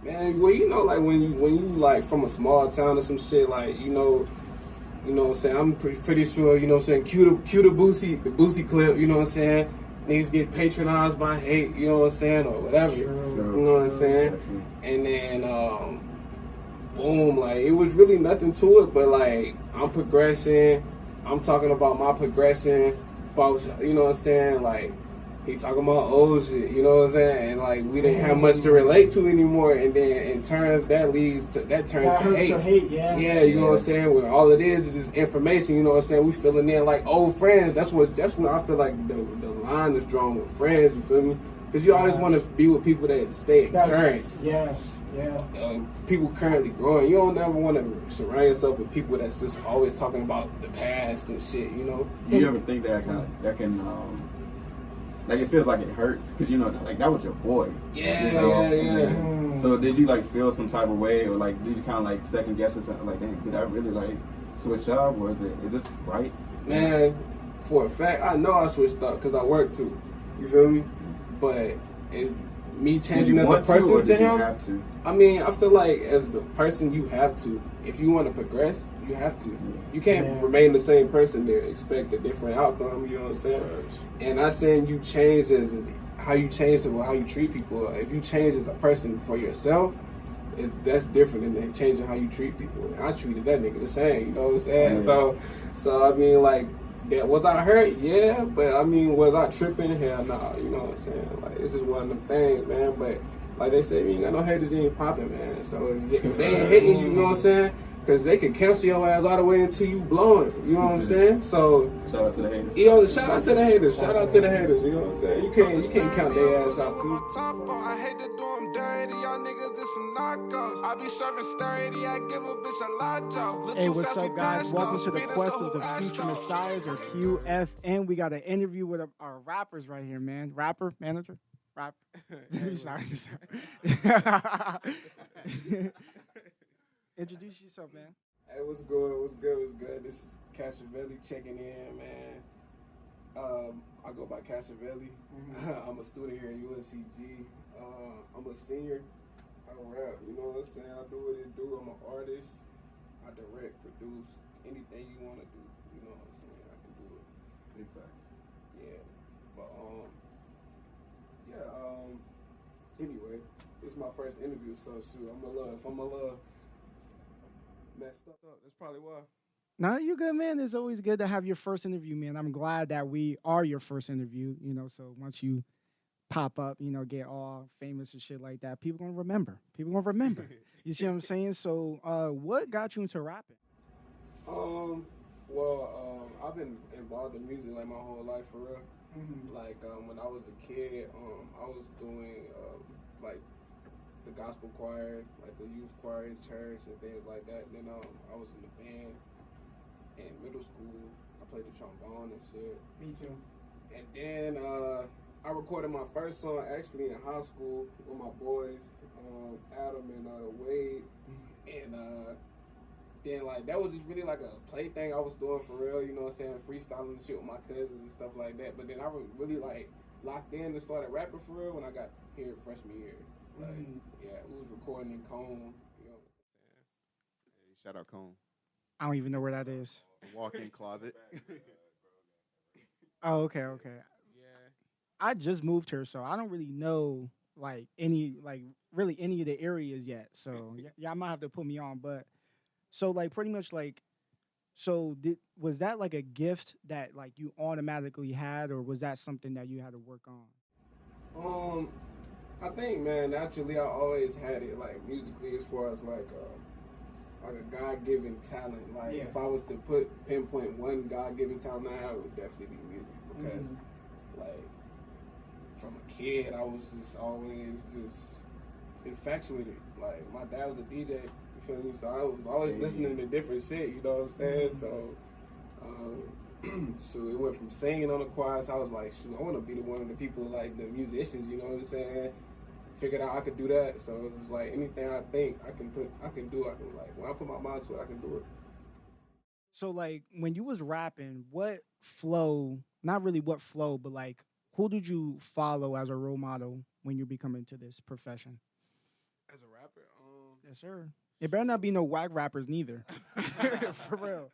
Man, well, you know, like when you like from a small town or some shit, like you know what I'm saying. I'm pretty sure, you know what I'm saying. Cue the Boosie clip, you know what I'm saying. Niggas get patronized by hate, you know what I'm saying, or whatever, you know what I'm saying. And then boom, like it was really nothing to it, but like I'm progressing. I'm talking about my progression, about, you know what I'm saying, like. He talking about old shit, you know what I'm saying? And like we didn't have much to relate to anymore, and then in turn that turns to hate. Yeah, you know what I'm saying? Where all it is just information, you know what I'm saying? We filling in like old friends. That's when I feel like the line is drawn with friends, you feel me? Because you always want to be with people that stay current. Yes, yeah. People currently growing. You don't ever want to surround yourself with people that's just always talking about the past and shit, you know? Do you ever think that can like it feels like it hurts because you know like that was your boy. Yeah, you know? yeah. So did you like feel some type of way, or like did you kind of like second guess yourself, like, dang, did I really like switch up, or is this right? Man, for a fact, I know I switched up because I work too. You feel me? But is me changing as a person to him? You have to? I mean, I feel like as the person you have to. If you want to progress, you have to. You can't remain the same person to expect a different outcome. You know what I'm saying? And I'm saying you change as how you change to how you treat people. If you change as a person for yourself, that's different than changing how you treat people. And I treated that nigga the same. You know what I'm saying? So I mean, like. Was I hurt? Yeah, but I mean, was I tripping? Hell no, you know what I'm saying? Like, it's just one of them things, man. But like they say, you ain't got no haters, you ain't popping, man. So if they ain't hitting you, you know what I'm saying? Because they could cancel your ass all the way until you blowing. You know what I'm saying? So shout out to the haters. Yo, shout out to the haters. Shout out to the haters. You know what I'm saying? You can't count their ass out too. I hate to do them dirty. Y'all niggas is some knockouts. I be serving sturdy. I give a bitch a lot, Joe. Hey, what's up, guys? Welcome to the Quest of the Future Messiahs, or QFM. We got an interview with our rappers right here, man. Rapper, manager, rapper. sorry. Introduce yourself, man. Hey, what's good? This is Cassavelli checking in, man. I go by Cassavelli. I'm a student here at UNCG. I'm a senior. I rap, you know what I'm saying? I do what it do. I'm an artist. I direct, produce, anything you want to do. You know what I'm saying? I can do it. Big facts. Yeah. But, anyway, this is my first interview, so shoot, if I'm a little messed up, that's probably why. No, you good, man. It's always good to have your first interview, man. I'm glad that we are your first interview, you know, so once you pop up, you know, get all famous and shit like that, people gonna remember. You see what I'm saying? So, what got you into rapping? I've been involved in music like my whole life, for real. Like, when I was a kid, I was doing, like, the gospel choir, like the youth choir in church and things like that. Then, I was in the band in middle school. I played the trombone and shit. Me too. And then, I recorded my first song actually in high school with my boys, Adam and Wade, and then like that was just really like a play thing I was doing for real, you know what I'm saying, freestyling and shit with my cousins and stuff like that. But then I really like locked in and started rapping for real when I got here freshman year. Like, yeah, we was recording in Cone, you know what I'm saying. Hey, shout out Cone. I don't even know where that is. Walk-in closet. Oh, okay. I just moved here, so I don't really know any of the areas yet. So yeah, I might have to put me on. But so like pretty much like, so was that like a gift that like you automatically had, or was that something that you had to work on? I think, man, naturally I always had it like musically, as far as like a God-given talent. Like if I was to pinpoint one God-given talent I have, it would definitely be music, because like, from a kid, I was just always just infatuated. Like, my dad was a DJ, you feel me? So I was always listening to different shit, you know what I'm saying? So, it went from singing on the choirs. I was like, shoot, I want to be one of the people, like, the musicians, you know what I'm saying? Figured out I could do that. So it's just like, anything I think I can do, when I put my mind to it, I can do it. So, like, when you was rapping, what flow, not really what flow, but, like, who did you follow as a role model when you become into this profession? As a rapper? rapper. Yes, sir. It better not be no whack rappers neither. For real.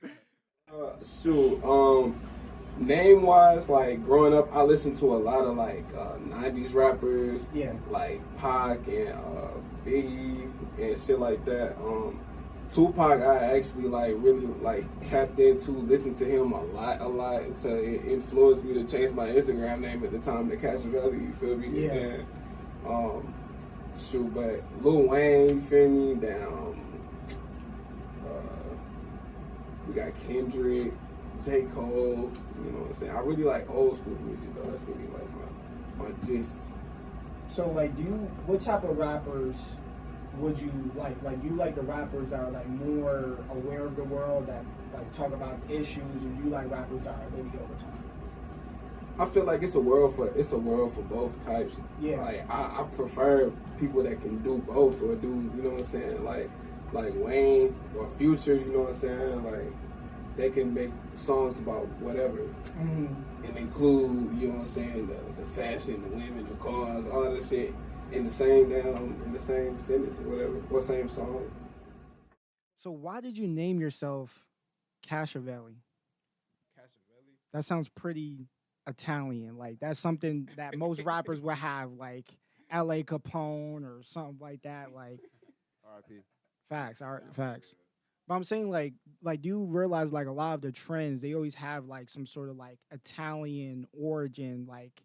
Shoot. Name wise, like growing up, I listened to a lot of like '90s rappers, Yeah. like Pac and Biggie and shit like that. Tupac, I actually like really like tapped into, listened to him a lot until it influenced me to change my Instagram name at the time to Casavelli. You feel me? Yeah. And, shoot, but Lil Wayne, you feel me? Down. We got Kendrick, J. Cole. You know what I'm saying? I really like old school music though. That's really like my gist. So, like, what type of rappers would you like? Like, you like the rappers that are like more aware of the world, that like talk about issues, or you like rappers that are maybe over time? I feel like it's a world for both types. Yeah. Like I prefer people that can do both or do, you know what I'm saying, like Wayne or Future, you know what I'm saying? Like they can make songs about whatever and include, you know what I'm saying, the fashion, the women, the cars, all that shit in the same sentence or whatever, or same song. So why did you name yourself Casavelli? That sounds pretty Italian. Like that's something that most rappers would have, like L.A. Capone or something like that. Like R.I.P. Facts. But I'm saying like do you realize like a lot of the trends, they always have like some sort of like Italian origin, like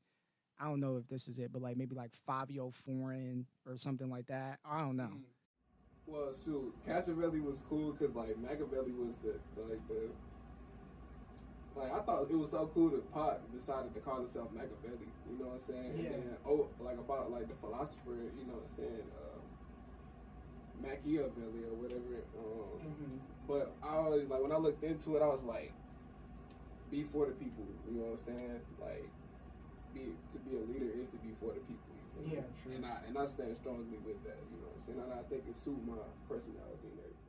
I don't know if this is it, but like maybe like Fabio Foreign or something like that. I don't know. Well, shoot, Casavelli was cool because like Machiavelli was the I thought it was so cool that Pac decided to call himself Machiavelli. You know what I'm saying? Yeah. And then, about like the philosopher, you know what I'm saying? Machiavelli or whatever. But I always like when I looked into it, I was like, be for the people. You know what I'm saying? Like, to be a leader is to be for the people. You know? Yeah, true. And I stand strongly with that. You know what I'm saying? And I think it suits my personality and everything.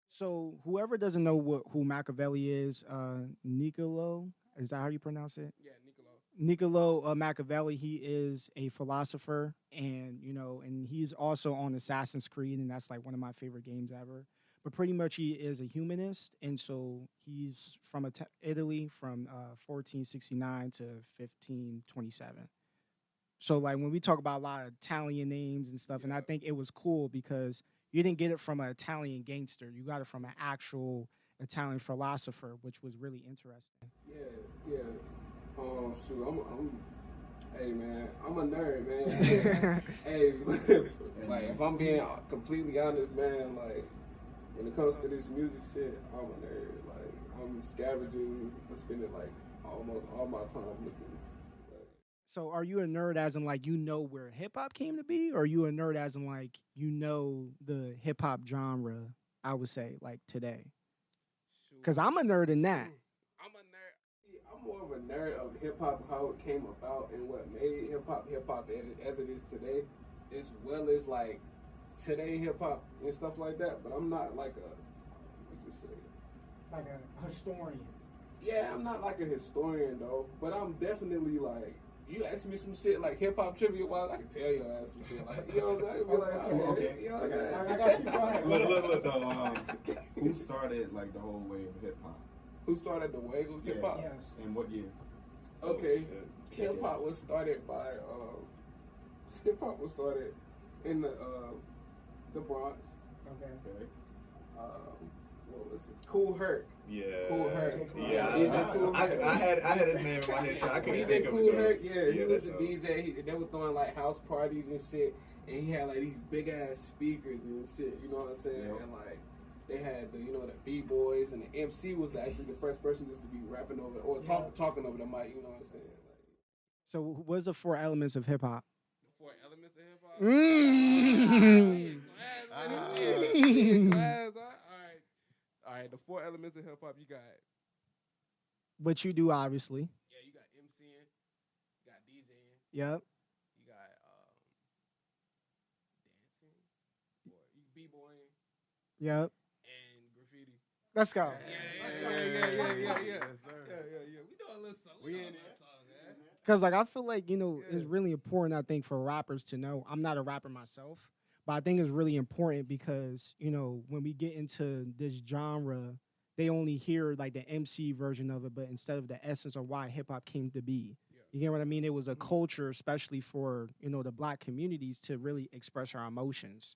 So whoever doesn't know who Machiavelli is, Niccolo, is that how you pronounce it? Yeah, Niccolo. Niccolo Machiavelli, he is a philosopher, and and he's also on Assassin's Creed, and that's like one of my favorite games ever. But pretty much he is a humanist, and so he's from Italy from 1469 to 1527. So like when we talk about a lot of Italian names and stuff, and I think it was cool because you didn't get it from an Italian gangster, you got it from an actual Italian philosopher, which was really interesting. Yeah. Shoot, hey man, I'm a nerd, man. Hey, like if I'm being completely honest, man, like when it comes to this music shit, I'm a nerd. Like I'm scavenging, I'm spending like almost all my time looking. So are you a nerd as in like you know where hip hop came to be, or are you a nerd as in like you know the hip hop genre? I would say like today, because I'm a nerd in that. I'm a nerd. I'm more of a nerd of hip hop, how it came about and what made hip hop as it is today, as well as like today hip hop and stuff like that. But I'm not like Like a historian. Yeah, I'm not like a historian though, but I'm definitely like. You ask me some shit like hip hop trivia wise, I can tell your ass some shit. Like, you know what I'm saying? Be like, okay. You know what I'm saying? I got you. Go ahead. Look. Who started like the whole wave of hip hop? Who started the wave of hip hop? Yes. In what year? Okay, hip hop was started by in the Bronx. Okay. What was this? Cool Herc. Yeah. Cool Herc. Yeah. DJ Cool Herc. I had his name in my head too. I couldn't think DJ of Cool it. Herc, yeah, he was a that's DJ. They were throwing like house parties and shit, and he had like these big ass speakers and shit. You know what I'm saying? Yep. And like they had the the B-boys, and the MC was actually the first person just to be rapping over or talking over the mic. You know what I'm saying? Like, So what's the 4 elements of hip hop? the 4 elements of hip hop. All right. The 4 elements of hip hop. You got. What you do, obviously. Yeah, you got MCing, you got DJing, Yep. you got dancing, or you b-boying, Yep. and graffiti. Let's go. Yeah. Yes, sir. Yeah. We do a little song. We do a little song, man. Because, like, I feel like, it's really important, I think, for rappers to know. I'm not a rapper myself, But I think it's really important because, when we get into this genre, they only hear like the MC version of it, but instead of the essence of why hip hop came to be. You get what I mean? It was a culture, especially for, the black communities to really express our emotions.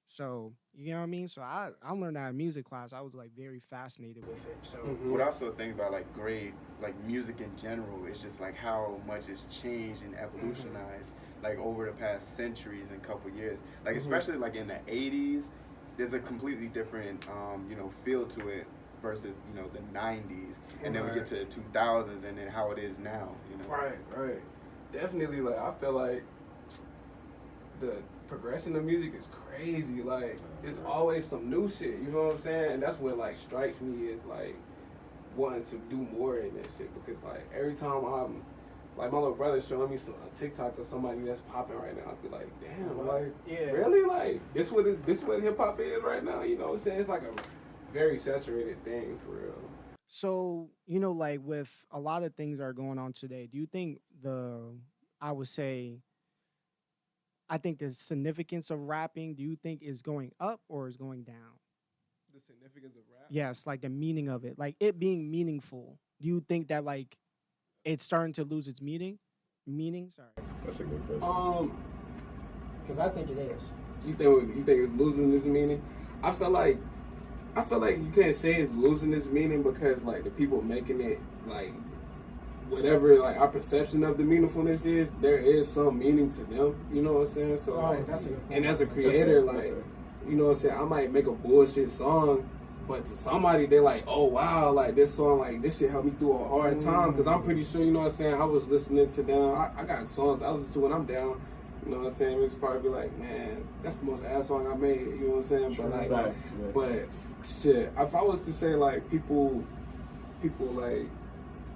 So, you know what I mean? So I learned that in music class. I was like very fascinated with it. So What I also think about like music in general is just like how much it's changed and evolutionized like over the past centuries and couple years. Like especially like in the 80s, there's a completely different feel to it versus the 90s, and then we get to the 2000s and then how it is now. Right. Definitely, like I feel like the progression of music is crazy. Like it's always some new shit. You know what I'm saying? And that's what like strikes me is like wanting to do more in that shit, because like every time I'm like my little brother showing me a TikTok of somebody that's popping right now, I'd be like, damn, like really, like this what hip hop is right now. You know what I'm saying? It's like a very saturated thing for real. So, like with a lot of things that are going on today, do you think I think the significance of rapping, do you think is going up or is going down? The significance of rap? Yes, like the meaning of it. Like it being meaningful. Do you think that like it's starting to lose its meaning? Sorry. That's a good question. Because I think it is. You think it's losing its meaning? I feel like you can't say it's losing its meaning, because like the people making it, like whatever like our perception of the meaningfulness is, there is some meaning to them. You know what I'm saying? So like, that's a good point. and as a creator, like you know what I'm saying, I might make a bullshit song, but to somebody they're like, oh wow, like this song, like this shit helped me through a hard time. Because I'm pretty sure, you know what I'm saying, I was listening to them. I got songs I listen to when I'm down. You know what I'm saying? It's probably be like, man, that's the most ass song I made. You know what I'm saying? But like, but shit, if I was to say like people like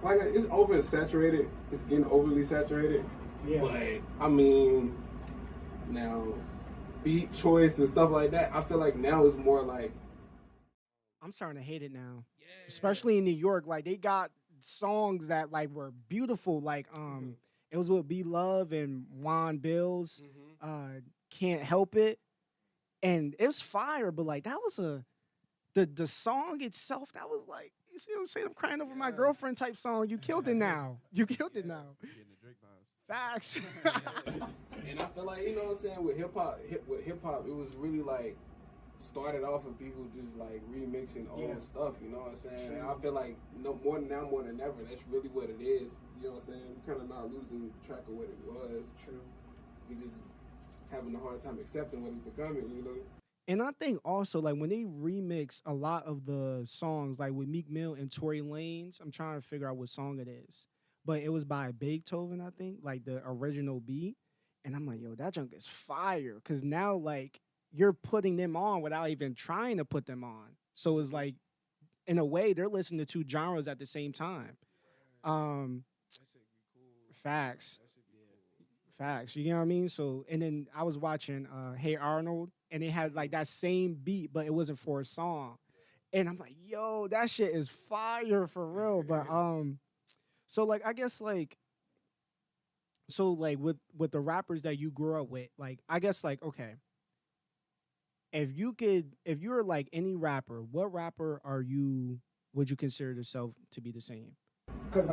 it's oversaturated. It's getting overly saturated. Yeah. But I mean, now beat choice and stuff like that, I feel like now is more like. I'm starting to hate it now, especially in New York. Like they got songs that like were beautiful. Like it was with B Love and Juan Bills. Can't Help It, and it was fire. But like that was the song itself. That was like, you see what I'm saying? I'm crying over my girlfriend type song. You killed it now. You killed it now. Getting the Drake vibes. Facts. And I feel like, you know what I'm saying, with hip hop, it was really like started off with people just like remixing old stuff. You know what I'm saying? And I feel like more than ever, that's really what it is. You know what I'm saying? We're kind of not losing track of what it was. True. We just having a hard time accepting what it's becoming. You know. And I think also, like, when they remix a lot of the songs, like with Meek Mill and Tory Lanez, I'm trying to figure out what song it is. But it was by Beethoven, I think, like the original beat. And I'm like, yo, that junk is fire. Because now, like, you're putting them on without even trying to put them on. So it's like, in a way, they're listening to two genres at the same time. Facts. Facts. You know what I mean? So, and then I was watching Hey Arnold, and it had like that same beat, but it wasn't for a song. And I'm like, yo, that shit is fire for real. But so like I guess like so like with the rappers that you grew up with, like I guess like, okay, if you were like any rapper, what rapper would you consider yourself to be the same? Because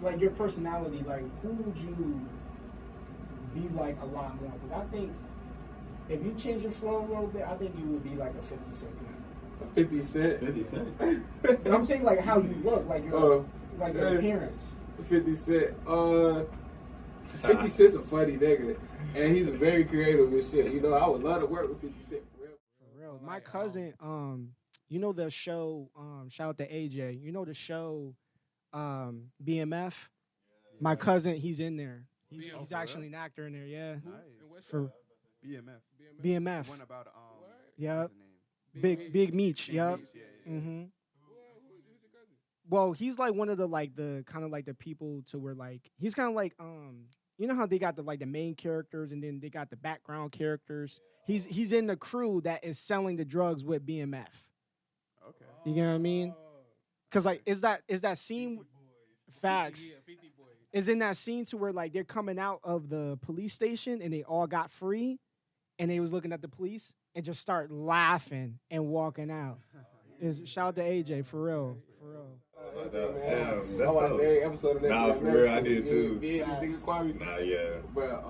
like your personality, like who would you be like a lot more? Because I think if you change your flow a little bit, I think you would be like a 50 Cent fan. A 50 Cent? 50 Cent. But I'm saying like how you look, like your appearance. 50 Cent. 50 Cent's a funny nigga, and he's very creative and shit. You know, I would love to work with 50 Cent for real. For real. My cousin, you know the show, shout out to AJ, you know the show BMF? My cousin, he's in there. He's actually an actor in there, yeah. Nice. For BMF. BMF. One about Yeah. what's his name? Big Meech, Big yeah. Meech, yeah. Mm-hmm. Well, he's like one of the like the kind of like the people to where like he's kind of like you know how they got the main characters and then they got the background characters. He's in the crew that is selling the drugs with BMF. Okay. You know what I mean? Cause like is that scene facts? Is in that scene to where like they're coming out of the police station and they all got free, and they was looking at the police and just start laughing and walking out. Shout out to AJ, for real. Damn, that's I watched tough. every episode of that. Nah, for real, I did too. Yeah, these niggas call me. Nah, yeah. But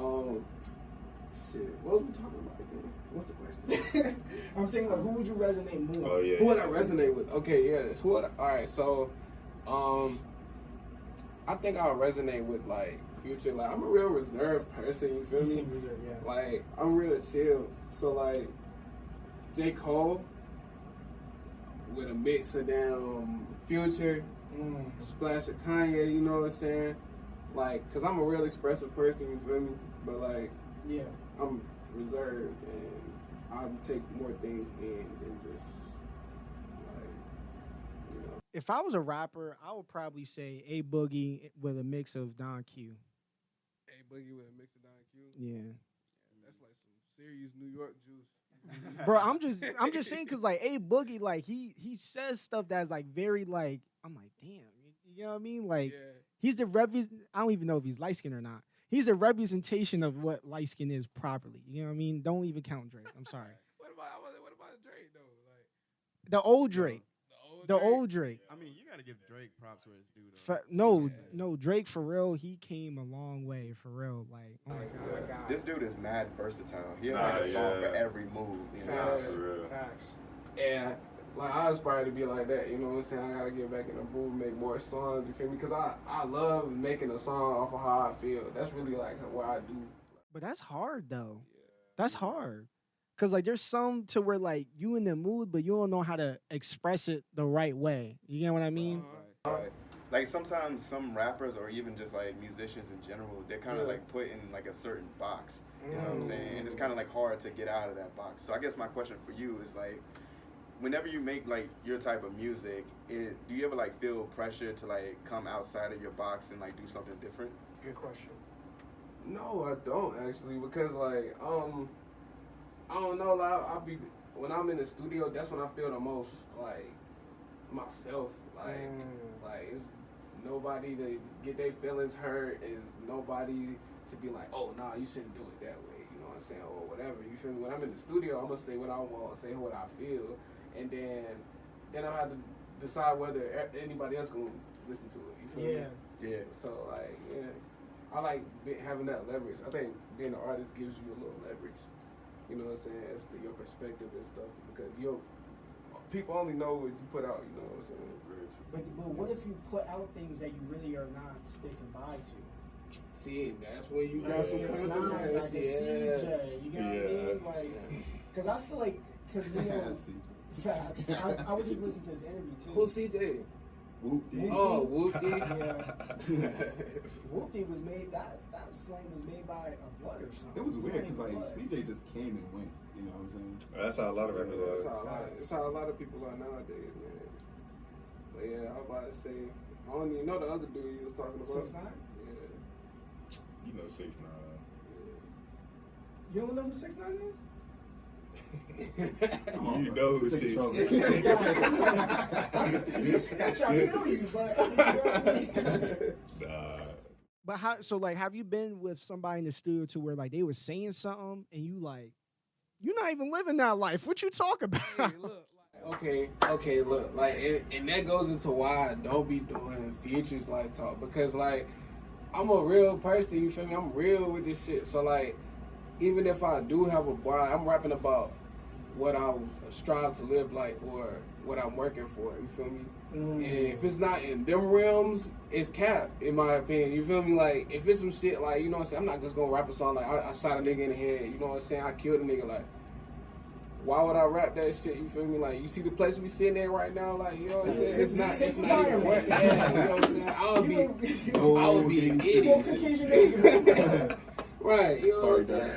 shit, what were we talking about again? What's the question? I'm saying, like, who would you resonate more? Oh yeah. Who would I resonate with? Okay, yeah. All right, so, I think I'll resonate with like Future. Like, I'm a real reserved person. You feel You me? seem reserved, yeah. Like, I'm real chill. So like, J. Cole with a mix of damn Future, splash of Kanye. You know what I'm saying? Like, cause I'm a real expressive person. You feel me? But like, Yeah. I'm reserved and I take more things in than just like, you know. If I was a rapper, I would probably say A Boogie with a mix of Don Q. A Boogie with a mix of Don Q. Yeah. That's like some serious New York juice. Bro, I'm just saying, cause like A Boogie, like he says stuff that's like very like, I'm like, damn, you know what I mean? Like, Yeah. he's the I don't even know if he's light skinned or not. He's a representation of what light skin is properly. You know what I mean? Don't even count Drake. I'm sorry. What about Drake though? Like The old Drake. the The old Drake. I mean, you gotta give Drake props where it's due No, Drake for real. He came a long way for real. Like, oh my god. This dude is mad versatile. He has Nah, like a song yeah. for every move. You know? Facts. For real. Facts. And like, I aspire to be like that, you know what I'm saying? I gotta get back in the groove, make more songs, you feel me? Because I love making a song off of how I feel. That's really like what I do. But that's hard though. That's hard. Cause like there's some to where like you in the mood, but you don't know how to express it the right way. You get what I mean? Right. Like sometimes some rappers or even just like musicians in general, they're kind of like put in like a certain box. You know what I'm saying? And it's kind of like hard to get out of that box. So I guess my question for you is like, whenever you make like your type of music, do you ever like feel pressure to like come outside of your box and like do something different? Good question. No, I don't actually, because like, I don't know, like, I'll be, when I'm in the studio, that's when I feel the most like myself. Like it's nobody to get their feelings hurt. Is nobody to be like, oh, nah, you shouldn't do it that way. You know what I'm saying, or whatever. You feel me? When I'm in the studio, I'm gonna say what I want, say what I feel, and then I have to decide whether anybody else gonna listen to it. You feel me? Yeah. So like, yeah, I like having that leverage. I think being an artist gives you a little leverage. You know what I'm saying, as to your perspective and stuff, because people only know what you put out. You know what I'm saying? But what if you put out things that you really are not sticking by to? See, that's when you Like got some 6ix9ine, controversy. like a CJ, you know what I mean? Like, because I feel like, because you know, facts. I was just listening to his interview too. Who's CJ? Whoop-dee. Oh, Whoop-dee. Yeah. Whoop-dee was made, that slang was made by a blood or something. It was weird because like Blood. CJ just came and went. You know what I'm saying? That's how a lot of rappers That's are. how a lot of people are nowadays, man. But yeah, I was about to say, I don't even know the other dude you was talking about. 6ix9ine? Yeah. You know 6ix9ine. You don't know who 6ix9ine is? Come on, You bro. know who Take 6ix9ine. Sketch, I feel you, but you know what I mean? Nah. But have you been with somebody in the studio to where like they was saying something and you like, you're not even living that life. What you talk about? Hey, look, Okay, look, like, and that goes into why I don't be doing features like talk, because like, I'm a real person, you feel me? I'm real with this shit. So like, even if I do have a bar, I'm rapping about what I strive to live like or what I'm working for, you feel me? And if it's not in them realms, it's cap, in my opinion, you feel me? Like, if it's some shit like, you know what I'm saying, I'm not just gonna rap a song like, I shot a nigga in the head, you know what I'm saying, I killed a nigga, like, why would I rap that shit, you feel me? Like, you see the place we sitting in right now, like, you know what I'm saying, it's not even work, yeah, you know what I'm saying, I would be an idiot. Right, you know what I'm saying?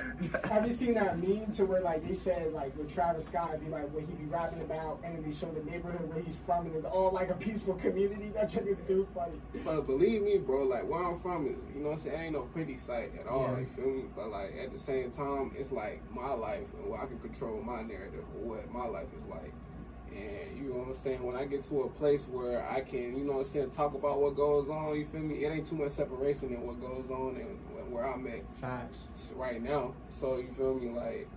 Have you seen that meme to where like they said like with Travis Scott it'd be like what he be rapping about and then they show the neighborhood where he's from and it's all like a peaceful community? That shit is too funny. But believe me, bro, like where I'm from is, you know what I'm saying, ain't no pretty sight at all, Yeah. you feel me? But like at the same time, it's like my life and where I can control my narrative of what my life is like. And you know what I'm saying, when I get to a place where I can, you know what I'm saying, talk about what goes on, you feel me? It ain't too much separation in what goes on and where I'm at Facts. right now. So you feel me, like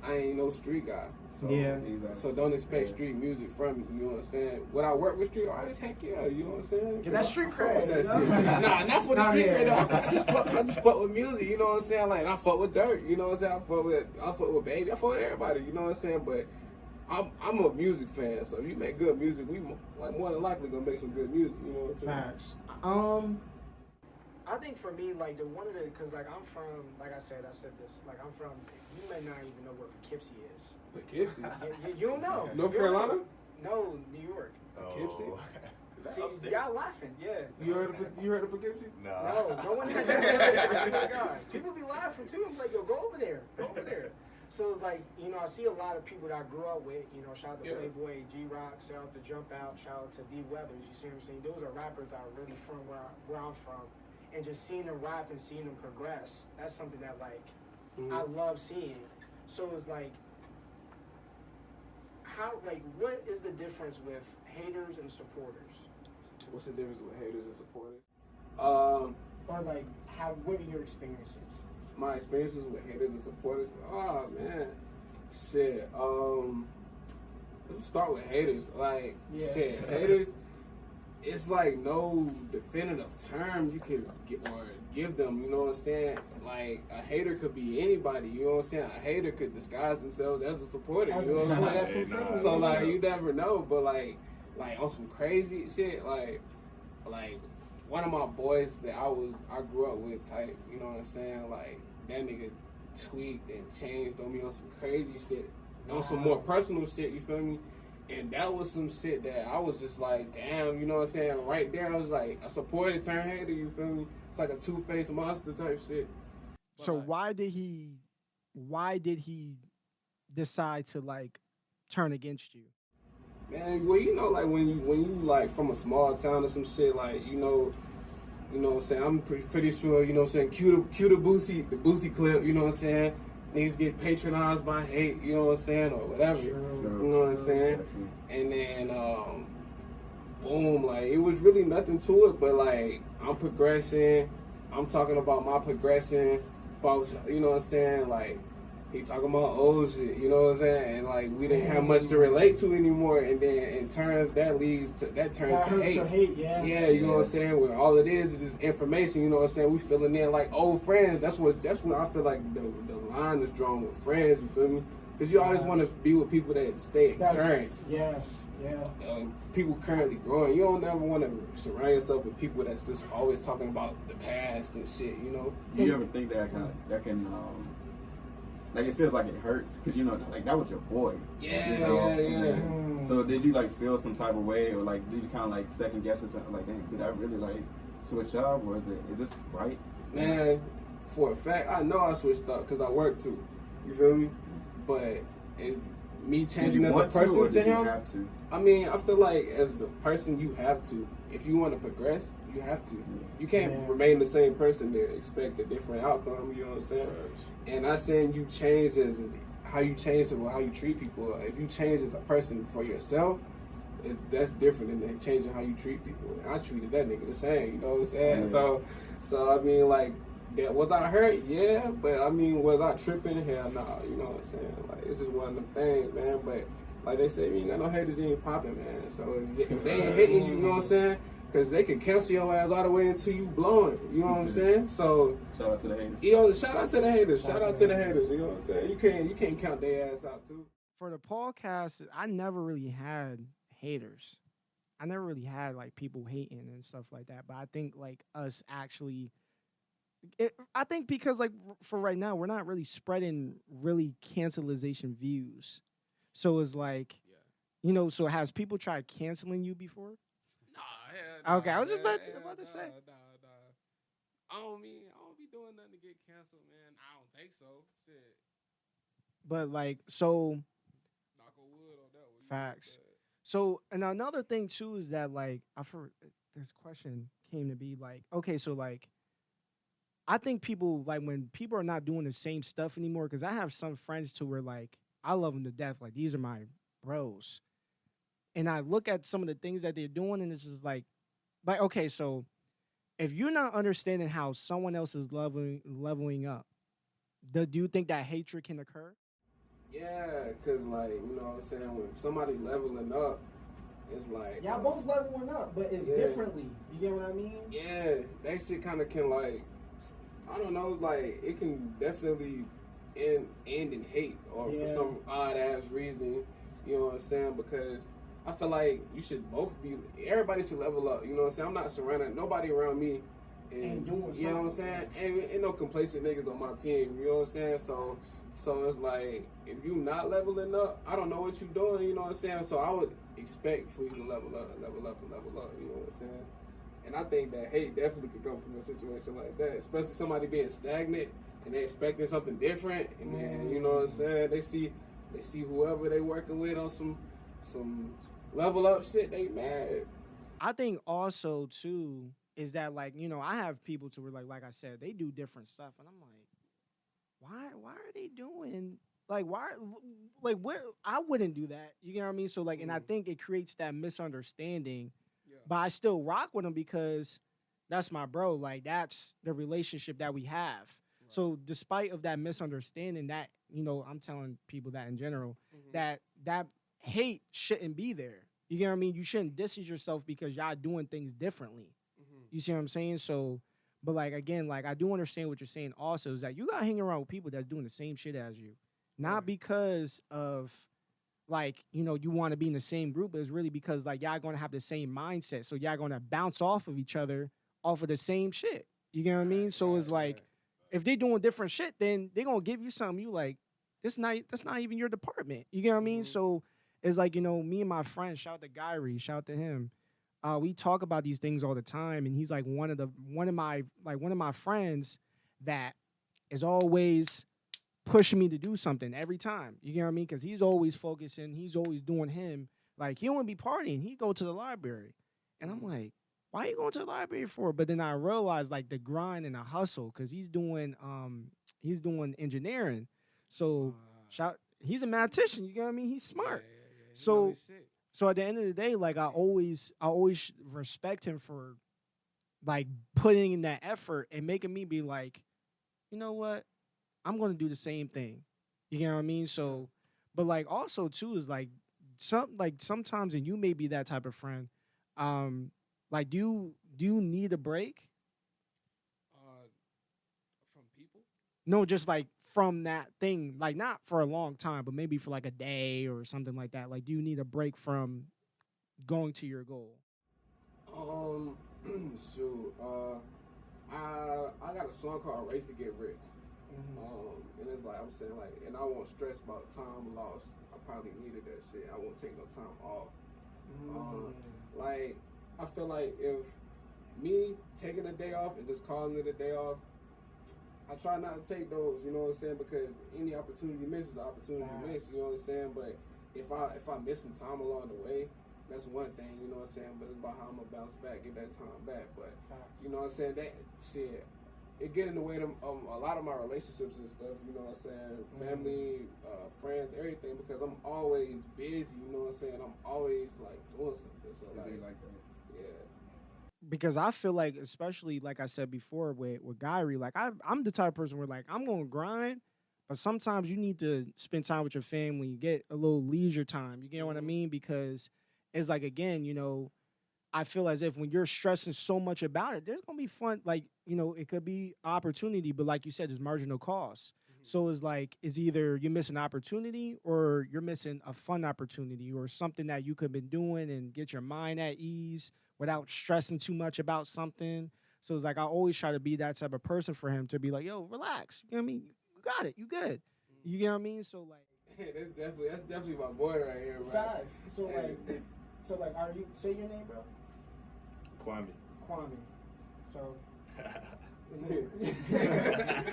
I ain't no street guy. So, Yeah. Exactly. So don't expect Yeah. street music from me. You know what I'm saying? Would I work with street artists? Heck yeah. You know what I'm saying? Get that street I fuck with cred, that you know? shit. Nah, not for the Nah, street yeah. cred. I just fuck with music. You know what I'm saying? Like I fuck with Dirt. You know what I'm saying? I fuck with Baby. I fuck with everybody. You know what I'm saying? But I'm a music fan. So if you make good music, we like more than likely gonna make some good music. You know what I'm saying? Facts. I think for me, like cause like I'm from, like I said this, like I'm from. You may not even know where Poughkeepsie is. Poughkeepsie. You don't know. North You don't know. Carolina? No, New York. Poughkeepsie? See, y'all laughing, yeah. You heard of Poughkeepsie? No one has ever heard of it. I swear to God. People be laughing too. I'm like, yo, go over there. So it's like, you know, I see a lot of people that I grew up with, you know, shout out to Playboy, G-Rock, shout out to Jump Out, shout out to D Weathers, you see what I'm saying? Those are rappers that are really from where I'm from. And just seeing them rap and seeing them progress, that's something that, like, I love seeing. So it's like, what is the difference with haters and supporters? What's the difference with haters and supporters? Or like, what are your experiences? My experiences with haters and supporters. Oh man, shit. Let's start with haters. Like, shit, haters. It's like no definitive term you can give them. You know what I'm saying? Like a hater could be anybody. You know what I'm saying? A hater could disguise themselves as a supporter. You know what I'm saying? So like you never know. But like on some crazy shit, like one of my boys that I grew up with type, you know what I'm saying? Like that nigga tweaked and changed on me on some crazy shit. On some more personal shit, you feel me? And that was some shit that I was just like, damn, you know what I'm saying? Right there, I was like, a supporter turn hater, you feel me? It's like a two-faced monster type shit. So why did he decide to like turn against you? Man, well, you know, like when you like from a small town or some shit, like you know what I'm saying. I'm pretty sure, you know what I'm saying. Cue the Boosie clip, you know what I'm saying. Niggas get patronized by hate, you know what I'm saying, or whatever, you know what I'm saying. And then, boom, like it was really nothing to it, but like I'm progressing. I'm talking about my progression, about, you know what I'm saying, like. He talking about old shit, you know what I'm saying? And like we didn't have much to relate to anymore, and then in turn that turns to hate. Yeah, you know what I'm saying? Where all it is just information, you know what I'm saying? We filling in like old friends. That's what I feel like the line is drawn with friends, you feel me? Because you always want to be with people that stay current. Yes, yeah. People currently growing. You don't ever want to surround yourself with people that's just always talking about the past and shit, you know? Do you ever think that can like it feels like it hurts because you know like that was your boy. Yeah. So did you like feel some type of way, or like did you kind of like second guess it, like, dang, did I really like switch up, or is this right? Man, for a fact, I know I switched up because I worked too. You feel me? But is me changing as a person to him? You have to? I mean, I feel like as the person you have to. If you want to progress, you have to. You can't remain the same person and expect a different outcome. You know what I'm saying? And not saying you change as how you change to how you treat people. If you change as a person for yourself, that's different than changing how you treat people. And I treated that nigga the same. You know what I'm saying? So I mean, like, was I hurt? Yeah, but I mean, was I tripping? Hell no. You know what I'm saying? Like, it's just one of them things, man. But like they say, you ain't got no haters, you ain't popping, man. So if they ain't hitting you, you know what I'm saying? Because they can cancel your ass all the way until you blowing. You know what I'm saying? So shout out to the haters. Shout out to the haters. Shout out to the haters. You know what I'm saying? You can't count their ass out too. For the podcast, I never really had haters. I never really had like people hating and stuff like that. But I think like us actually, I think because like for right now, we're not really spreading really cancelization views. So it's like, you know, so has people tried canceling you before? Okay, I was just about to say. I don't be doing nothing to get canceled, man. I don't think so. Shit. But like, so. Knock on wood on that one. Facts. So, and another thing too is that like, I've heard this question came to be like, okay, so like, I think people like when people are not doing the same stuff anymore, because I have some friends to where like I love them to death. Like these are my bros, and I look at some of the things that they're doing, and it's just like okay, so if you're not understanding how someone else is leveling up, do you think that hatred can occur? Yeah, cause like you know what I'm saying, when somebody leveling up, it's like Y'all both leveling up, but it's differently. You get what I mean? Yeah, that shit kind of can like, I don't know, like it can definitely end in hate or for some odd ass reason. You know what I'm saying? Because I feel like you should both be. Everybody should level up. You know what I'm saying? I'm not surrounded. Nobody around me is. You know what I'm saying? Ain't no complacent niggas on my team. You know what I'm saying? So it's like if you not leveling up, I don't know what you doing. You know what I'm saying? So I would expect for you to level up. You know what I'm saying? And I think that hate definitely could come from a situation like that, especially somebody being stagnant and they expecting something different, and then you know what I'm saying? They see whoever they working with on some level up shit, they mad. I think also too is that like, you know, I have people to where like I said, they do different stuff and I'm like, why are they doing like what I wouldn't do that. You know what I mean? So like and I think it creates that misunderstanding. Yeah. But I still rock with him because that's my bro. Like that's the relationship that we have. Right. So despite of that misunderstanding that, you know, I'm telling people that in general, that hate shouldn't be there. You get what I mean? You shouldn't distance yourself because y'all doing things differently. You see what I'm saying? So, but like, again, like I do understand what you're saying also is that you got to hang around with people that's doing the same shit as you. Not because of like, you know, you want to be in the same group, but it's really because like y'all going to have the same mindset. So y'all going to bounce off of each other off of the same shit. You get what I mean? So it's like, if they doing different shit, then they going to give you something you like, that's not even your department. You get what I mean? So it's like, you know, me and my friend, shout out to Gyrie, shout out to him. We talk about these things all the time, and he's like one of my friends that is always pushing me to do something every time. You get what I mean? Because he's always focusing, he's always doing him. Like he don't be partying, he go to the library, and I'm like, why are you going to the library for? But then I realized like the grind and the hustle, because he's doing engineering. So he's a mathematician. You get what I mean? He's smart. Yeah. So at the end of the day, like I always respect him for like putting in that effort and making me be like, you know what? I'm gonna do the same thing. You get what I mean? So, but like also too is like sometimes, and you may be that type of friend. Like do you need a break? From people? No, just like from that thing, like not for a long time, but maybe for like a day or something like that. Like, do you need a break from going to your goal? Shoot, I got a song called "Race to Get Rich," and it's like I'm saying like, and I won't stress about time lost. I probably needed that shit. I won't take no time off. Like I feel like if me taking a day off and just calling it a day off, I try not to take those, you know what I'm saying, because any opportunity you miss is an opportunity you miss, you know what I'm saying. But if I miss some time along the way, that's one thing, you know what I'm saying. But it's about how I'm gonna bounce back, get that time back. But you know what I'm saying, that shit, it get in the way of a lot of my relationships and stuff, you know what I'm saying, family, friends, everything, because I'm always busy, you know what I'm saying. I'm always like doing something. So like that. Yeah. Because I feel like, especially like I said before with Gyrie, like I'm the type of person where like I'm gonna grind, but sometimes you need to spend time with your family, get a little leisure time. You get what I mean? Because it's like, again, you know, I feel as if when you're stressing so much about it, there's gonna be fun. Like, you know, it could be opportunity, but like you said, there's marginal cost. So it's like, it's either you're missing opportunity or you're missing a fun opportunity or something that you could have been doing and get your mind at ease without stressing too much about something. So it's like I always try to be that type of person for him to be like, yo, relax. You know what I mean? You got it. You good. You get what I mean? So like, that's definitely my boy right here, bro. Facts. So like, are you say your name, bro? Kwame. So.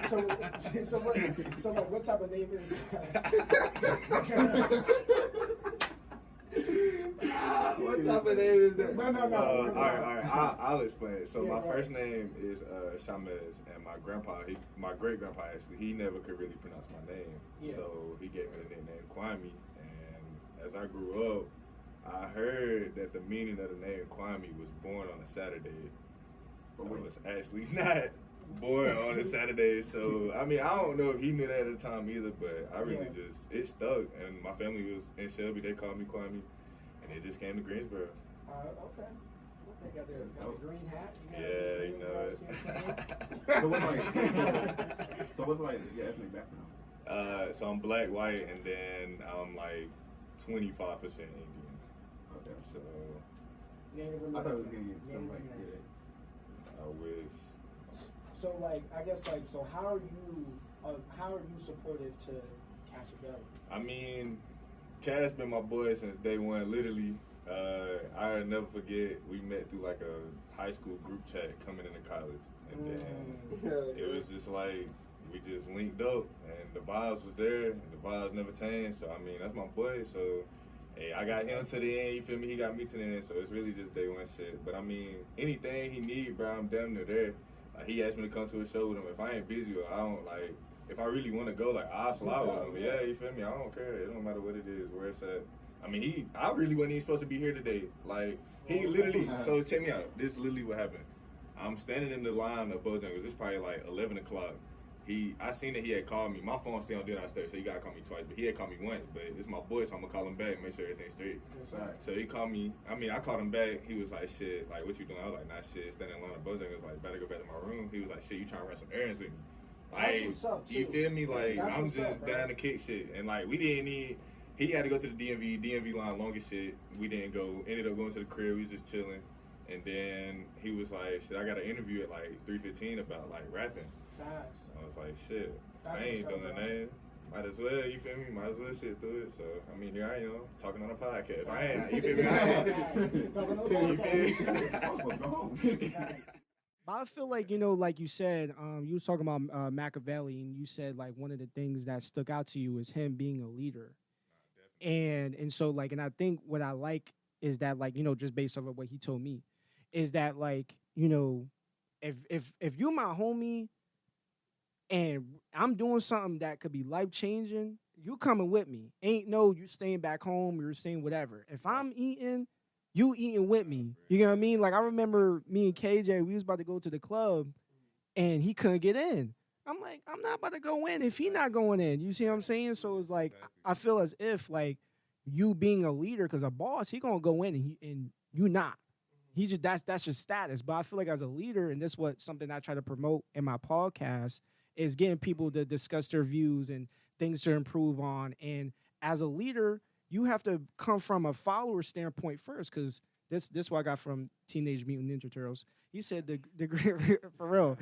so what type of name is what type of name is that? No. All right. I'll explain it. So my first name is Shamez, and my great grandpa actually, he never could really pronounce my name, so he gave me the nickname Kwame. And as I grew up, I heard that the meaning of the name Kwame was born on a Saturday, but it was actually not. born on a Saturday, so I mean, I don't know if he knew that at the time either, but I really just, it stuck. And my family was in Shelby, they called me Kwame, and it just came to Greensboro. Okay. Got the green hat. Yeah, you know it. So what's like your ethnic background? So I'm black, white, and then I'm like 25% Indian. Okay. So I thought it was gonna get something like that. I wish. So like, I guess like, so how are you supportive to Casabelli? I mean, Cash been my boy since day one. Literally, I'll never forget. We met through like a high school group chat coming into college, and then it was just like we just linked up, and the vibes was there, and the vibes never changed. So I mean, that's my boy. So hey, I got him to the end. You feel me? He got me to the end. So it's really just day one shit. But I mean, anything he need, bro, I'm damn near there. Like, he asked me to come to a show with him. If I ain't busy or I don't like. If I really want to go, like, I'll slide with him. Yeah, you feel me? I don't care. It don't matter what it is, where it's at. I mean, I really wasn't even supposed to be here today. Like, he literally, so check me out. This is literally what happened. I'm standing in the line of Bojangles. It's probably like 11 o'clock. I seen that he had called me. My phone still on do not disturb, so you gotta call me twice. But he had called me once. But it's my boy, so I'm gonna call him back and make sure everything's straight. So he called me. I mean, I called him back. He was like, "Shit, like, what you doing?" I was like, "Nah, shit." Standing in line of Bojangles, like, better go back to my room. He was like, "Shit, you trying to run some errands with me?" Like, what's up, you feel me? Like, that's I'm just up, down to kick shit. And like, we didn't need. He had to go to the DMV line, long as shit. We didn't go. Ended up going to the crib. We was just chilling. And then he was like, "Shit, I got an interview at like 3:15 about like rapping." Facts. I was like, "Shit, That's I ain't what's doing up, that. Might as well, you feel me? Might as well shit through it." So I mean, here I am talking on a podcast. I ain't, you feel me? Talking on a podcast. But I feel like, you know, like you said, you was talking about Machiavelli, and you said like one of the things that stuck out to you is him being a leader. And so like, and I think what I like is that, like, you know, just based off of what he told me, is that, like, you know, if you're my homie and I'm doing something that could be life changing, you coming with me. Ain't no you staying back home, you're staying whatever. If I'm eating, you eating with me. You know what I mean? Like, I remember me and KJ, we was about to go to the club and he couldn't get in. I'm like, I'm not about to go in if he not going in. You see what I'm saying? So it's like, I feel as if, like, you being a leader, because a boss, he gonna go in and you not. He just, that's your status. But I feel like as a leader, and this what something I try to promote in my podcast, is getting people to discuss their views and things to improve on. And as a leader, you have to come from a follower standpoint first, because this what I got from Teenage Mutant Ninja Turtles. He said for real,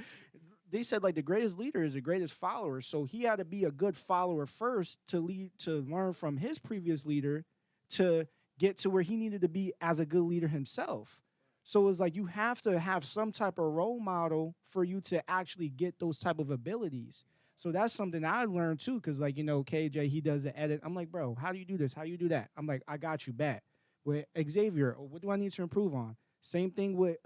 they said like the greatest leader is the greatest follower. So he had to be a good follower first to learn from his previous leader to get to where he needed to be as a good leader himself. So it's like you have to have some type of role model for you to actually get those type of abilities. So that's something I learned too, because, like, you know, KJ, he does the edit. I'm like, bro, how do you do this? How do you do that? I'm like, I got you back. With Xavier, what do I need to improve on? Same thing with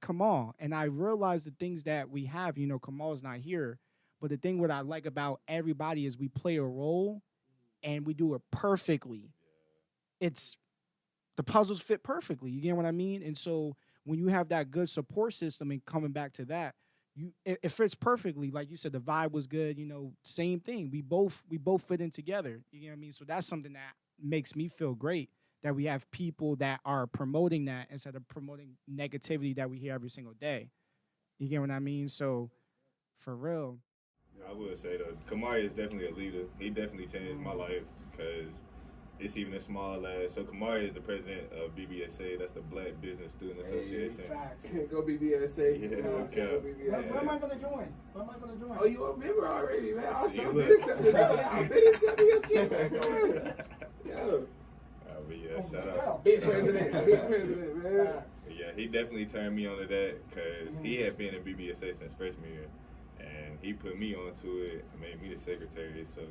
Kamal. And I realized the things that we have, you know, Kamal's not here. But the thing what I like about everybody is we play a role and we do it perfectly. It's the puzzles fit perfectly. You get what I mean? And so when you have that good support system, and coming back to that, it fits perfectly. Like you said, the vibe was good. You know, same thing. We both fit in together. You get what I mean? So that's something that makes me feel great, that we have people that are promoting that instead of promoting negativity that we hear every single day. You get what I mean? So for real. I would say though, Kamari is definitely a leader. He definitely changed my life, because it's even a small as. So Kamari is the president of BBSA. That's the Black Business Student Association. Facts. Go BBSA. Yeah, Go BBSA. When am I going to join? Oh, you a member already, man. I've See, been look. accepting your shit, man. Yeah. But yeah, shout out. Big president, man. Yeah, he definitely turned me onto that, because he had been in BBSA since freshman year. And he put me onto it and made me the secretary. So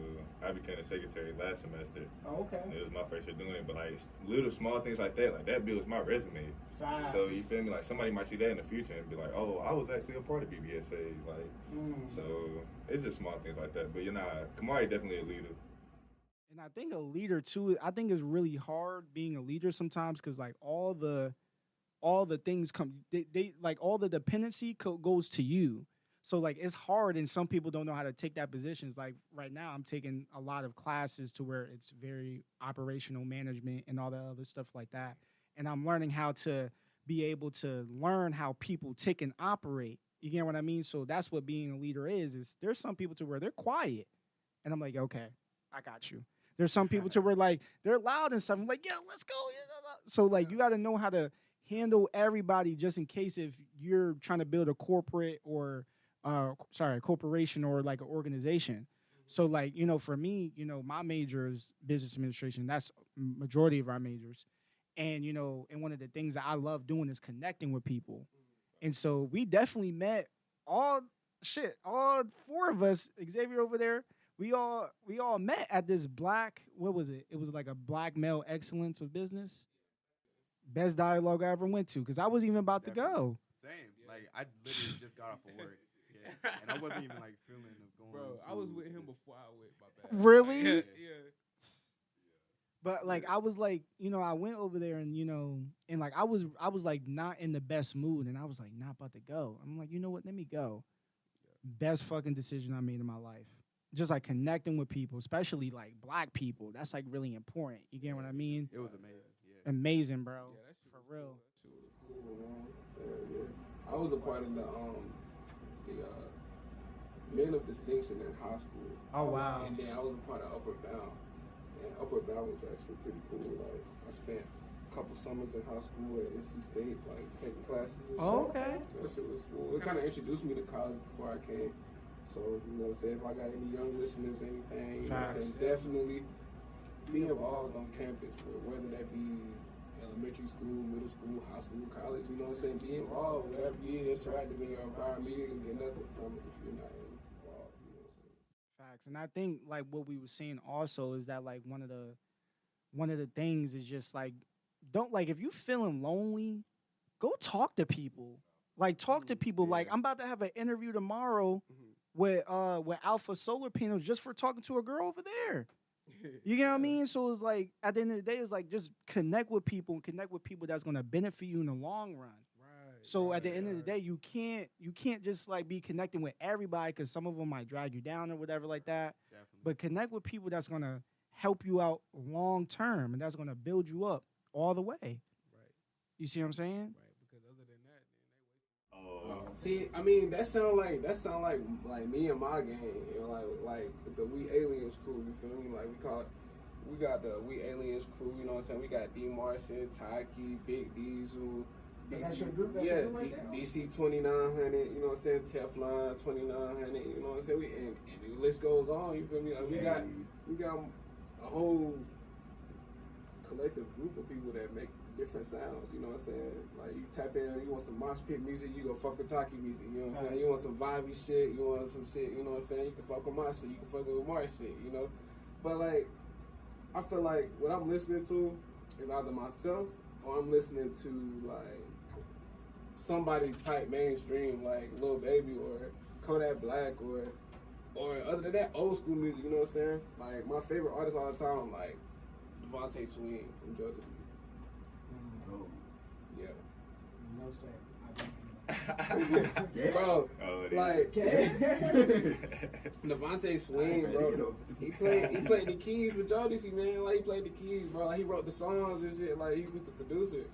I became the secretary last semester. Oh, okay. It was my first year doing it. But like little small things like that builds my resume. Facts. So you feel me? Like somebody might see that in the future and be like, oh, I was actually a part of BBSA. Like, so it's just small things like that. But you know, Kamari definitely a leader. And I think a leader too, I think it's really hard being a leader sometimes, because like all the things come, they like all the dependency goes to you. So like it's hard, and some people don't know how to take that positions. Like right now, I'm taking a lot of classes to where it's very operational management and all that other stuff like that, and I'm learning how to be able to learn how people tick and operate. You get what I mean? So that's what being a leader is there's some people to where they're quiet, and I'm like, okay, I got you. There's some people to where like they're loud and stuff. I'm like, yeah, let's go. So like you got to know how to handle everybody just in case if you're trying to build a corporate or a corporation or like an organization. So like, you know, for me, you know, my major is business administration. That's majority of our majors. And, you know, and one of the things that I love doing is connecting with people. And so we definitely met all four of us, Xavier over there, we all met at this black, what was it? It was like a black male excellence of business. Best dialogue I ever went to, because I wasn't even about to go. Same. Like, I literally just got off of work. Yeah. And I wasn't even, like, feeling of going. Bro, I was with him before I went, my bad. Really? Yeah. But, like, I was, like, you know, I went over there and, you know, and, like, I was like, not in the best mood, and I was, like, not about to go. I'm like, you know what? Let me go. Best fucking decision I made in my life. Just, like, connecting with people, especially, like, black people. That's, like, really important. You get what I mean? It was amazing. Yeah. Amazing, bro. Yeah, that shit For was real. Cool. That shit was cool. I was a part of the Men of Distinction in high school. Oh, wow. And then I was a part of Upward Bound. And Upward Bound was actually pretty cool. Like, I spent a couple summers in high school at NC State, like, taking classes and Oh, shit. okay. That shit was cool. It kind of introduced me to college before I came. So, you know what I'm saying? If I got any young listeners, anything, you know what I'm saying? Definitely be involved on campus, whether that be elementary school, middle school, high school, college, you know what I'm saying? Be involved. Whatever you interactive in your environment, you can get nothing from it if you're not involved, you know what I'm saying? Facts. And I think like what we were saying also is that like one of the things is just like don't like if you feeling lonely, go talk to people. Like talk to people. Yeah. Like I'm about to have an interview tomorrow with Alpha Solar Panels just for talking to a girl over there. You get what I mean? So it's like at the end of the day, it's like just connect with people and connect with people that's gonna benefit you in the long run. Right. So at the end of the day, you can't just like be connecting with everybody because some of them might drag you down or whatever like that. Definitely. But connect with people that's gonna help you out long term and that's gonna build you up all the way. Right. You see what I'm saying? Right. Because other than that, then they waste. See, I mean, that sound like me and my gang, you know, like the We Aliens crew. You feel me? Like we got the We Aliens crew. You know what I'm saying? We got D Martian, Taiki, Big Diesel. That's your group? That's your group right there? DC 2900. You know what I'm saying? Teflon 2900. You know what I'm saying? And the list goes on. You feel me? Like we got a whole collective group of people that make different sounds, you know what I'm saying? Like you tap in, you want some mosh pit music, you go fuck with Taki music, you know what I'm saying? You want some vibey shit, you want some shit, you know what I'm saying? You can fuck with my shit, you can fuck with Mar's shit, you know? But like, I feel like what I'm listening to is either myself or I'm listening to like somebody type mainstream, like Lil Baby or Kodak Black or other than that, old school music, you know what I'm saying? Like my favorite artists all the time, like Devontae Swing from Jodeci. Oh. Yeah. No, sir. I don't Bro, Oh, like Devontae Swing, bro. He played the keys with Jodeci, man. Like he played the keys, bro. Like he wrote the songs and shit. Like he was the producer.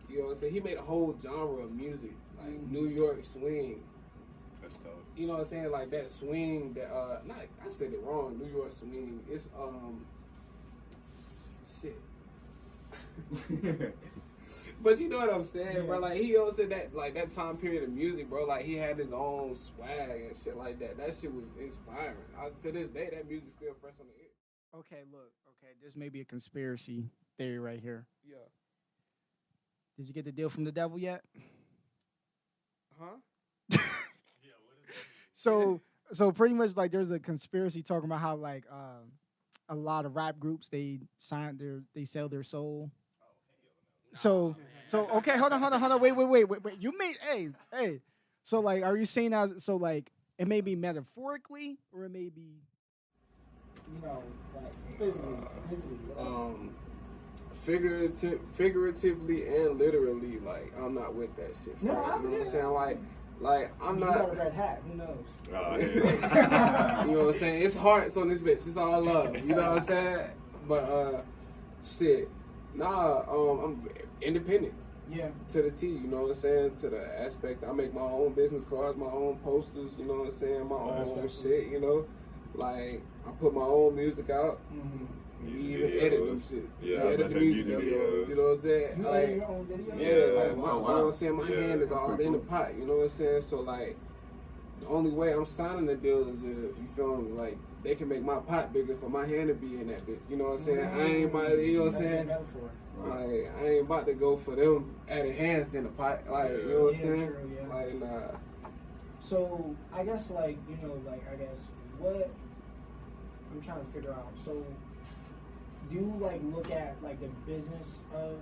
You know what I'm saying? He made a whole genre of music, like New York swing. That's tough. You know what I'm saying? Like that swing that I said it wrong. New York swing. It's shit. But you know what I'm saying, bro? Like he also that like that time period of music, bro. Like he had his own swag and shit like that. That shit was inspiring. To this day, that music's still fresh on the ear. Okay, look. Okay, this may be a conspiracy theory right here. Yeah. Did you get the deal from the devil yet? Huh? So pretty much like there's a conspiracy talking about how like a lot of rap groups they sell their soul. So okay, hold on, wait. You made hey. So like, are you saying that? So like, it may be metaphorically, or it may be, you know, like physically, mentally. Figuratively and literally, like I'm not with that shit. No, you know what I'm saying? Like, I'm You not. got a red hat. Who knows? You know what I'm saying? It's hearts on this bitch. It's all love. You know what I'm saying? But shit. Nah. I'm independent. Yeah. To the T. You know what I'm saying? To the aspect, I make my own business cards, my own posters. You know what I'm saying? My own shit. You know, like I put my own music out. We even edit them shit. Yeah, edit the music videos. You know what I'm saying? You Like, edit your own videos? yeah, like Wow, you know what I'm saying? My hand is all in the pot. You know what I'm saying? So like, the only way I'm signing the deal is if you feel me, like they can make my pot bigger for my hand to be in that bitch. You know what I'm saying? I ain't about to, you know what I'm saying? Like I ain't about to go for them adding hands in the pot. Like you know what I'm saying? True, yeah. Like nah. So I guess like what I'm trying to figure out. So do you like look at like the business of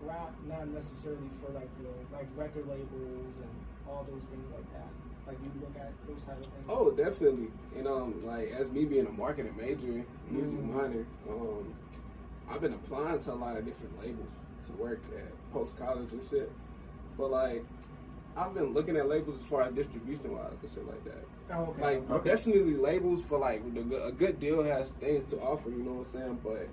rap, not necessarily for like the record labels and all those things like that? Like you look at those type of things? Oh, definitely. And like as me being a marketing major, music minor, I've been applying to a lot of different labels to work at post college and shit. But like I've been looking at labels as far as distribution wise and shit like that. Oh, okay. Like definitely labels for like a good deal has things to offer, you know what I'm saying? But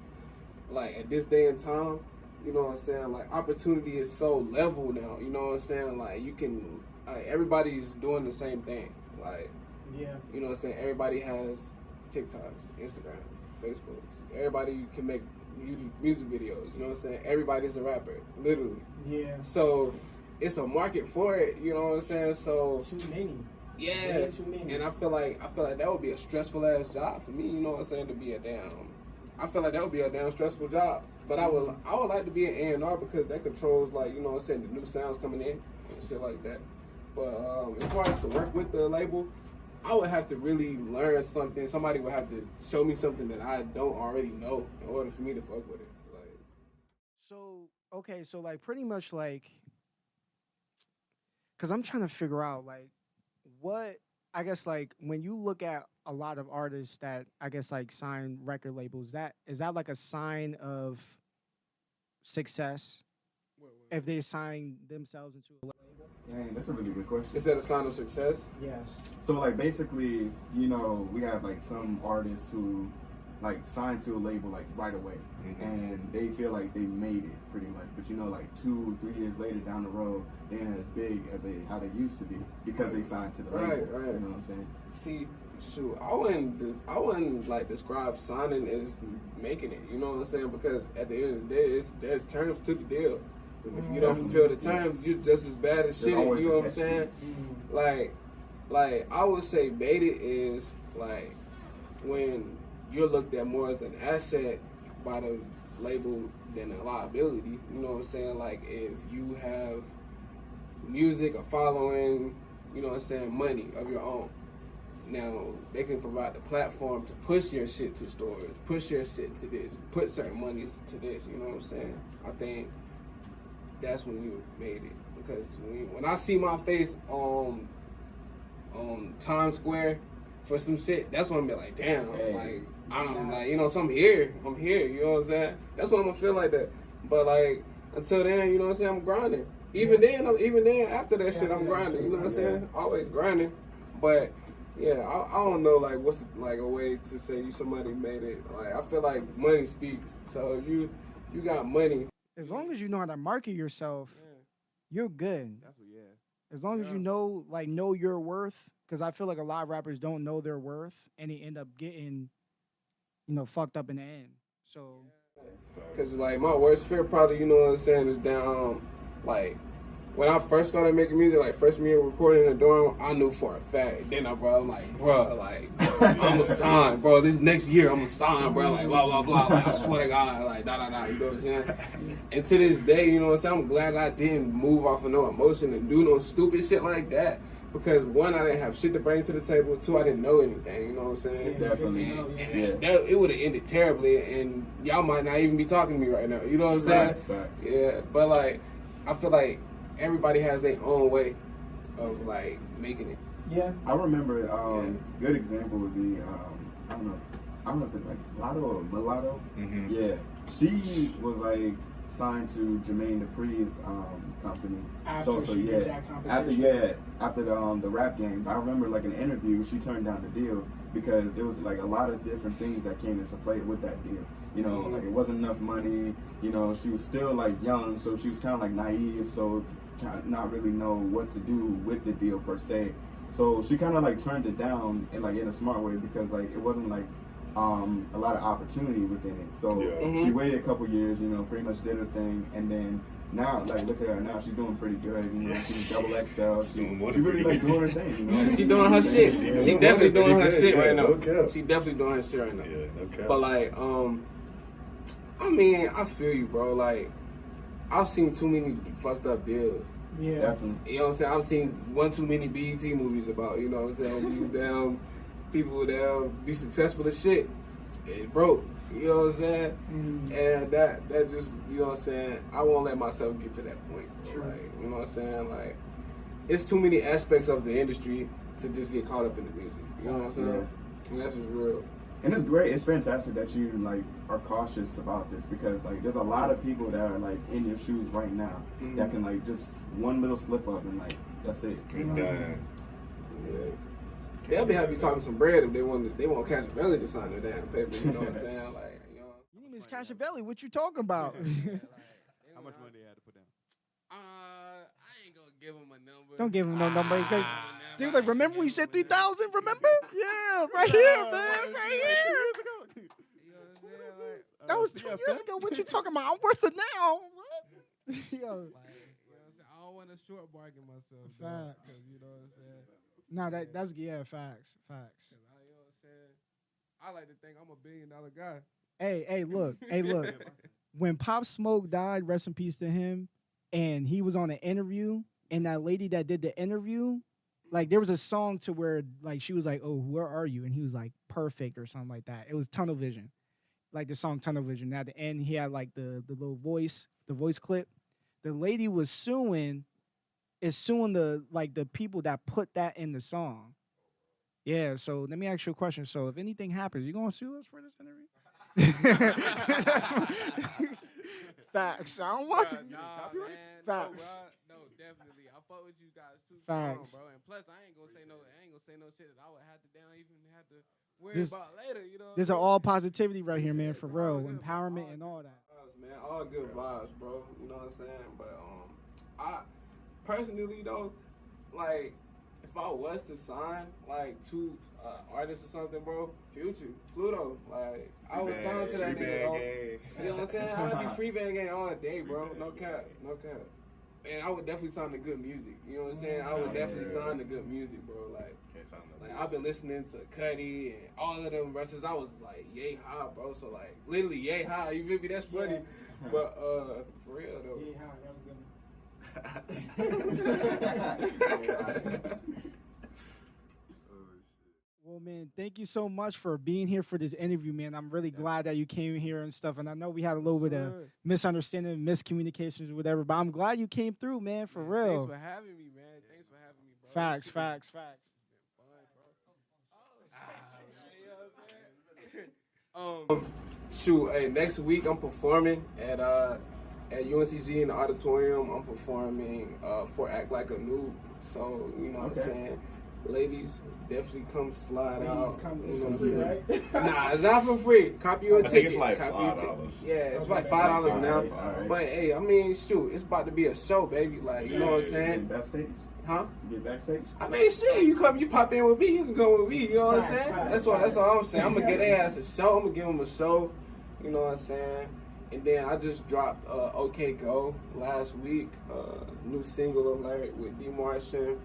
like at this day and time, you know what I'm saying? Like opportunity is so level now, you know what I'm saying? Like you can, everybody's doing the same thing. Like, yeah, you know what I'm saying? Everybody has TikToks, Instagrams, Facebooks. Everybody can make music videos, you know what I'm saying? Everybody's a rapper, literally. Yeah. So it's a market for it, you know what I'm saying? So too many. Yeah. Way too many. And I feel like that would be a stressful ass job for me, you know what I'm saying, to be I feel like that would be a damn stressful job. But I would like to be an A&R because that controls, like, you know what I'm saying, the new sounds coming in and shit like that. But as far as to work with the label, I would have to really learn something. Somebody would have to show me something that I don't already know in order for me to fuck with it. Like, so like pretty much like, because I'm trying to figure out like what, I guess like when you look at a lot of artists that I guess like sign record labels, is that like a sign of success if they sign themselves into a label? Dang, that's a really good question. Is that a sign of success? Yes. So like basically, you know, we have like some artists who like sign to a label like right away, and they feel like they made it pretty much. But you know, like 2-3 years later down the road, they ain't as big as how they used to be because they signed to the label. Right. You know what I'm saying? See, shoot, I wouldn't like describe signing as making it. You know what I'm saying? Because at the end of the day, there's terms to the deal. If you don't fulfill the terms, you're just as bad as shit. You know what I'm saying? Like I would say, baited is like when you're looked at more as an asset by the label than a liability. You know what I'm saying? Like if you have music, a following, you know what I'm saying, money of your own. Now they can provide the platform to push your shit to stores, push your shit to this, put certain monies to this. You know what I'm saying? I think that's when you made it, because when I see my face on Times Square for some shit, that's when I'm be like, damn, like I'm like, you know, so I'm here, you know what I'm saying? That's when I'm gonna feel like that. But like until then, you know what I'm saying, I'm grinding. Even then after that shit, I'm grinding. You know what I'm saying? Always grinding. But yeah, I don't know like what's like a way to say somebody made it. Like I feel like money speaks. So if you got money. As long as you know how to market yourself, you're good. That's what, As long as you know your worth, because I feel like a lot of rappers don't know their worth, and they end up getting, you know, fucked up in the end. So, because like my worst fear probably, you know what I'm saying, is down like when I first started making music, like freshman year recording in the dorm, I knew for a fact. Then I'm like, bro, like, I'm a sign, bro. This next year, I'm a sign, bro. Like, blah, blah, blah. Like, I swear to God, like, da, da, da. You know what I'm saying? And to this day, you know what I'm saying? I'm glad I didn't move off of no emotion and do no stupid shit like that. Because one, I didn't have shit to bring to the table. Two, I didn't know anything. You know what I'm saying? Definitely. And it would have ended terribly, and y'all might not even be talking to me right now. You know what I'm saying? Facts. Yeah, but like, I feel like everybody has their own way of like making it. Yeah. I remember good example would be I don't know if it's like Lotto or Mulatto. Yeah. She was like signed to Jermaine Dupri's company. After So she yeah, did that competition. after the rap game. But I remember like in an interview, she turned down the deal because there was like a lot of different things that came into play with that deal. You know, like it wasn't enough money. You know, she was still like young, so she was kind of like naive, so kind of not really know what to do with the deal per se. So she kind of like turned it down in a smart way because like it wasn't like a lot of opportunity within it. So she waited a couple years, you know, pretty much did her thing, and then now, like, look at her now, she's doing pretty good. You know, she's double XL. She really like doing her thing. You know, she doing her shit. She definitely doing her shit right now. Okay. She definitely doing her shit right now. Yeah, okay. But like, I mean, I feel you, bro. Like, I've seen too many fucked up deals. Yeah. definitely. You know what I'm saying? I've seen one too many BET movies about, you know what I'm saying, these damn people that be successful as shit. It broke. You know what I'm saying? And that just, you know what I'm saying, I won't let myself get to that point. Bro. Like, you know what I'm saying? Like, it's too many aspects of the industry to just get caught up in the music. You know what I'm saying? And that's just real. And it's great. It's fantastic that you like are cautious about this because like there's a lot of people that are like in your shoes right now that can like just one little slip up and like that's it. Yeah. They'll be happy talking some bread if they want Cash-Belly to sign their damn paper. You know what I'm saying? Like, you know. You name is Cash-Belly. What you talking about? How much money they had to put down? I ain't gonna give him a number. Don't give him no number because they were like, remember we said 3,000? Remember? Yeah, right here, man, right here. You know what I'm saying? Like, That was 2 years ago. What you talking about? I'm worth it now. What? Yo. like, you know what I'm saying? I don't want to short bargain myself. Facts. You know what I'm saying? No, that's facts. You know what I'm saying? I like to think I'm a $1 billion guy. Hey, look. When Pop Smoke died, rest in peace to him, and he was on an interview, and that lady that did the interview, like there was a song to where like she was like, "Oh, where are you?" and he was like, "Perfect" or something like that. It was Tunnel Vision, like the song Tunnel Vision. At the end, he had like the little voice clip. The lady was suing the people that put that in the song. Yeah, so let me ask you a question. So if anything happens, you gonna sue us for this interview? Facts. I don't want you. Facts. No, definitely. I fuck with you guys too, Facts. bro. And plus, I ain't gonna say no shit that I would have to worry about later. You know. There's an all positivity right here, man. For real, empowerment and all that. Man, all good vibes, bro. You know what I'm saying? But I personally though, like, if I was to sign like two artists or something, bro, Future, Pluto, like I would sign to that nigga, bro. You know what I'm saying? I'd be free band gang all day, bro. No cap. And I would definitely sign to good music. You know what I'm saying? I would definitely sign to good music, bro. Like I've been listening to Cudi and all of them verses. I was like yay high, bro. So like literally yay high. You feel me? That's funny. Yeah. But for real though. Yay high, that was good. Well, man, thank you so much for being here for this interview, man. I'm really glad that you came here and stuff. And I know we had a little bit of misunderstanding, miscommunications, or whatever, but I'm glad you came through, man, for real. Thanks for having me, man. Bro. Facts. Shoot, hey, next week I'm performing at UNCG in the auditorium. I'm performing for Act Like a Noob. So, you know what I'm saying? Ladies, definitely come slide out. You know what I'm saying? Nah, it's not for free. Copy your ticket. I think it's like Copy your $5. Yeah, it's like $5 now. Right. But hey, I mean, shoot, it's about to be a show, baby. Like, you know what I'm saying? Backstage? Huh? You get backstage? I mean, shit, you pop in with me, you can go with me. You know what I'm saying? That's all I'm saying. I'm gonna get their ass a show. I'm gonna give them a show. You know what I'm saying? And then I just dropped OK Go last week, new single alert with D Martian.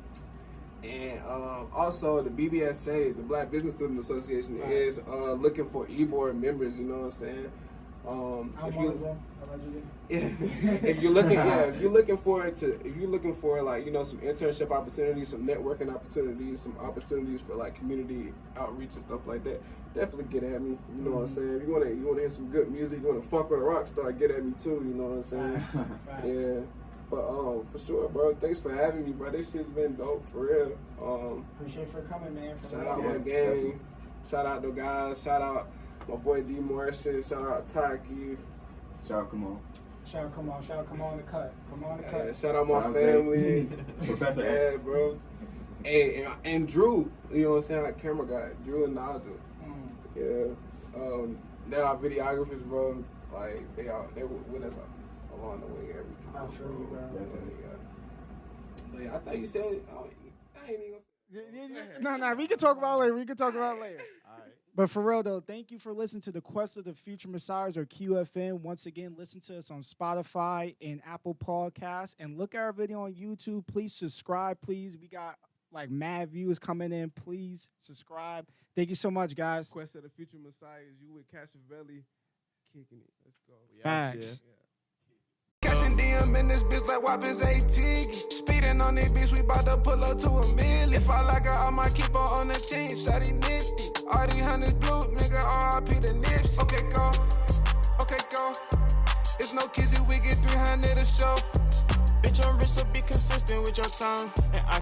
And also the BBSA, the Black Business Student Association, is looking for e-board members. You know what I'm saying? If you're looking for like, you know, some internship opportunities, some networking opportunities, some opportunities for like community outreach and stuff like that, definitely get at me. You know what I'm saying? If you wanna hear some good music, you wanna fuck with a rock star, get at me too. You know what I'm saying? Yeah. But for sure, bro. Thanks for having me, bro. This shit's been dope for real. Appreciate for coming, man. Shout out my gang. Shout out the guys. Shout out my boy D Morrison. Shout out Taki. Shout out, come on. Shout come on the cut. Come on the cut. Yeah, shout out my Shout out family. Professor Yeah, X. bro. Hey, and Drew, you know what I'm saying? Our camera guy, Drew and Nigel. Yeah. They're our videographers, bro. Like, they were with us along the way every time. I feel you, bro. Yeah. But yeah, I thought you said, I ain't even No, we can talk about it later. All right. But for real, though, thank you for listening to the Quest of the Future Messiahs, or QFM. Once again, listen to us on Spotify and Apple Podcasts. And look at our video on YouTube. Please subscribe, please. We got, like, mad views coming in. Please subscribe. Thank you so much, guys. Quest of the Future Messiah is you with Cashavelli kicking it. Let's go. Facts. Catching DM in this bitch like weapons 18. Speeding on this bitch, we bout to pull up to a million. If I like her, I might keep her on the team. Shawty nifty. All these hundreds blue, nigga, RIP the nips. Okay, go. It's no kizzy, we get 300 a show. Bitch, I'm rich, so be consistent with your tongue. And I